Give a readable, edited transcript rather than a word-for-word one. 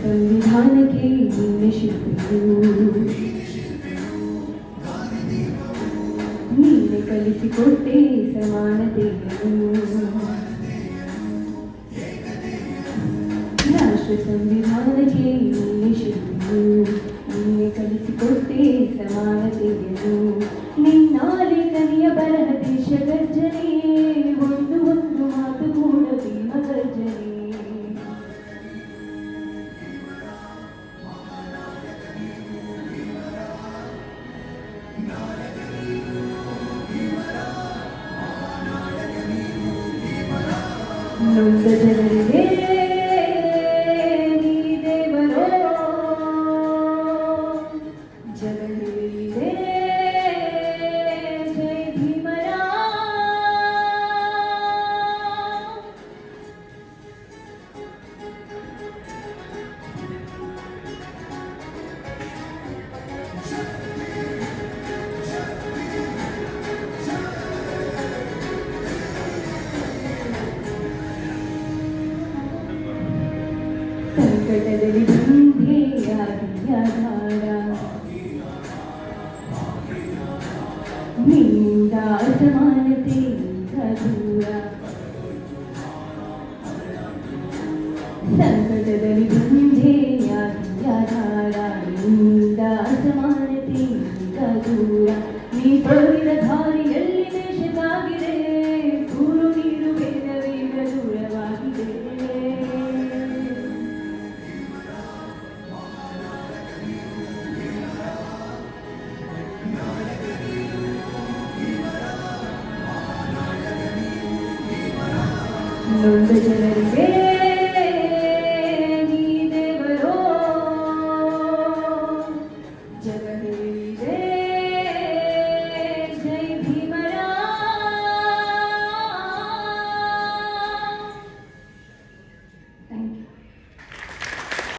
ಸಂವಿಧಾನಕ್ಕೆ ನೀನೆ ಶಿಲ್ಪಿಯು, ನೀನೆ ಕಲಿಸಿಕೊಟ್ಟೆ ಸಮಾನತೆಯನ್ನು. ರಾಷ್ಟ್ರ ಸಂವಿಧಾನಕ್ಕೆ ನೀನೆ ಶಿಲ್ಪಿಯು, ನೀನೆ ಕಲಿಸಿಕೊಟ್ಟೆ ಸಮಾನತೆಯನ್ನು. ನಿನ್ನ ಲೇಖನಿಯ ಬರಹ ದೇಶ ಗರ್ಜನೆ, ಒಂದು ಒಂದು ಮಾತು ಕೂಡ ಭೀಮ ಗರ್ಜನೆ. ನೊಂದ ಜನರಿಗೆ ನೀ ದೇವರೋ, ಜಗಲಿದೆ ಜೈ ಭೀಮರ. ಸಂಕಟದಲ್ಲಿ ಬಂಧೆಯಾಗಿಯಾಧಾರ, ನಿನ್ನಿಂದ ಅಸಮಾನತೆಯಿಂದ ದೂರ. ಸಂಕಟದಲ್ಲಿ ಬಂಧೆಯಾಗಿಯಾಧಾರ, ನಿನ್ನಿಂದ ಅಸಮಾನತೆಯಿಂದ ದೂರ. ನೀ ತೋರಿದ ದಾರಿಯಲ್ಲಿ ದೇಶ ಸಾಗಿದೆ, ಸೂರು ನೀರು ಭೇದವೇಗ ದೂರವಾಗಿದೆ. ನೊಂದ ಜನರಿಗೆ